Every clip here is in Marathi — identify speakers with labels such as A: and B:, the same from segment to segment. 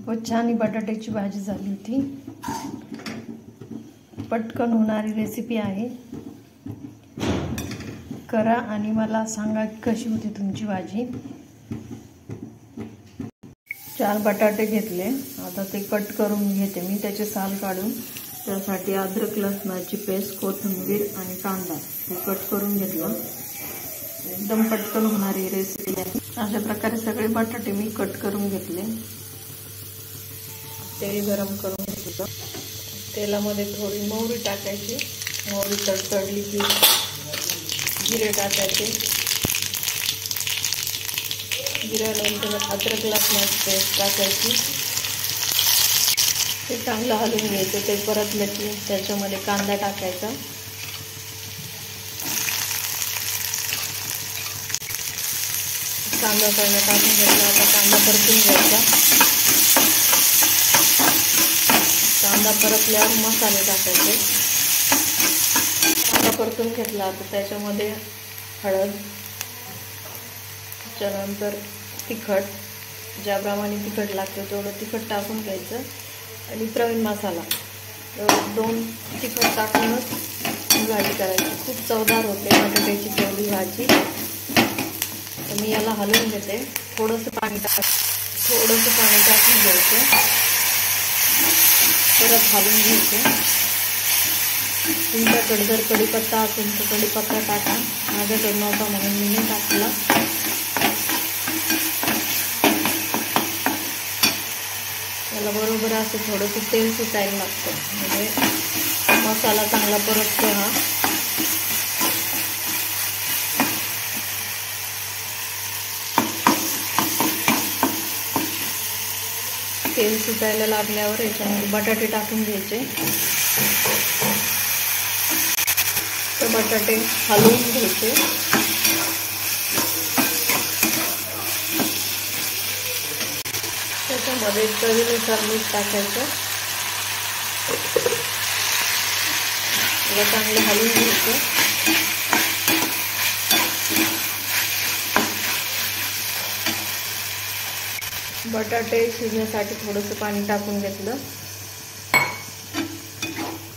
A: खूपच छान बटाट्याची भाजी झाली होती। पटकन होणारी रेसिपी आहे। करा आणि मला सांगा कशी होती तुमची भाजी। 4 बटाटे घेतले, आता ते कट करून घेते मी, त्याचे साल काढून। त्यासाठी अद्रक लसणाची पेस्ट, कोथिंबीर आणि कांदा हे कट करून घेतलं। एकदम पटकन होणारी रेसिपी आहे। अशा प्रकारे सगळे बटाटे मी कट करून घेतले। तेल गरम करून घेतलं। तेलामध्ये थोडी मोहरी टाकायची। मोहरी तडतडली की जिरे टाकायचे। जिऱ्यानंतर अद्रक लसणाची पेस्ट टाकायची। ते चांगलं हलवून घ्यायचं। ते परतलं की त्याच्यामध्ये कांदा टाकायचा। कांदा पहिला टाकून घेतला। आता कांदा परतून घ्यायचा। कांदा परतल्यावर मसाले टाकायचे। कांदा परतून घेतला, आता त्याच्यामध्ये हळद, त्यानंतर तिखट, ज्याप्रमाणे तिखट लागतं तेवढं तिखट टाकून घ्यायचं आणि प्रवीण मसाला 2 तिखट टाकूनच भाजी करायची। खूप चवदार होते बटाट्याची तेवढी भाजी। तर मी याला हलवून घेते। थोडंसं पाणी टाकून घ्यायचं, परत हलवून घ्यायचं। तुमच्याकडे जर कढीपत्ता असेल तर कढीपत्ता टाका, माझ्याकडे नव्हता म्हणून मी नाही टाकला। याला बरोबर असं थोडंसं तेल सुटायला लागतं, म्हणजे मसाला चांगला परततो हा। तेल सुटायला लागल्यावर याच्यामध्ये बटाटे टाकून घ्यायचे। तर बटाटे हलवून घ्यायचे। त्याच्यामध्ये चवीनुसार मीठ टाकायचं। याला चांगलं हलवून घ्यायचं। बटाटे शिजण्यासाठी थोडंसं पाणी टाकून घेतलं।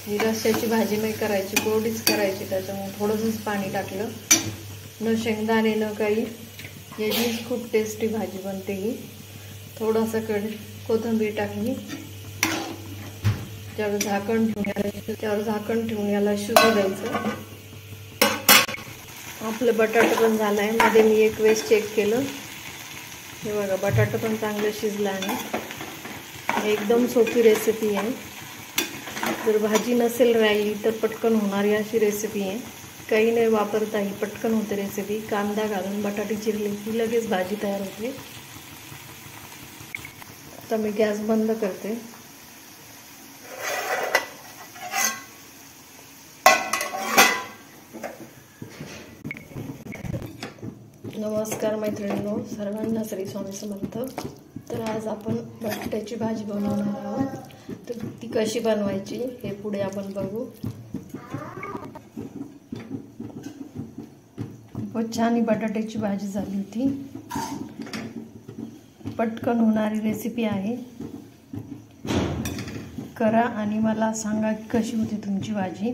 A: ही रस्स्याची भाजी नाही करायची, कोरडीच करायची, त्याच्यामुळे थोडंसंच पाणी टाकलं। न शेंगदाणे न काही, याची खूप टेस्टी भाजी बनते ही। थोडासा कोथिंबीर टाकली। त्यावर झाकण ठेवून याला शिजू द्यायचं। आपलं बटाटा पण झालाय। मध्ये मी एक वेळेस चेक केलं, हे बघा बटाटा पण चांगलं शिजला आहे। एकदम सोपी रेसिपी आहे। जर भाजी नसेल राहिली तर पटकन होणारी अशी रेसिपी आहे। काही नाही वापरता ही पटकन होते रेसिपी। कांदा घालून बटाटे चिरले की लगेच भाजी तयार होते। आता मी गॅस बंद करते। नमस्कार मैत्रिणींनो, सर्वांना श्री स्वामी समर्थ। तर आज आपण बटाट्याची भाजी बनवणार आहोत। तर ती कशी बनवायची हे पुढे आपण बघू। खूपच छान बटाट्याची भाजी झाली होती। पटकन होणारी रेसिपी आहे। करा आणि मला सांगा कशी होती तुमची भाजी।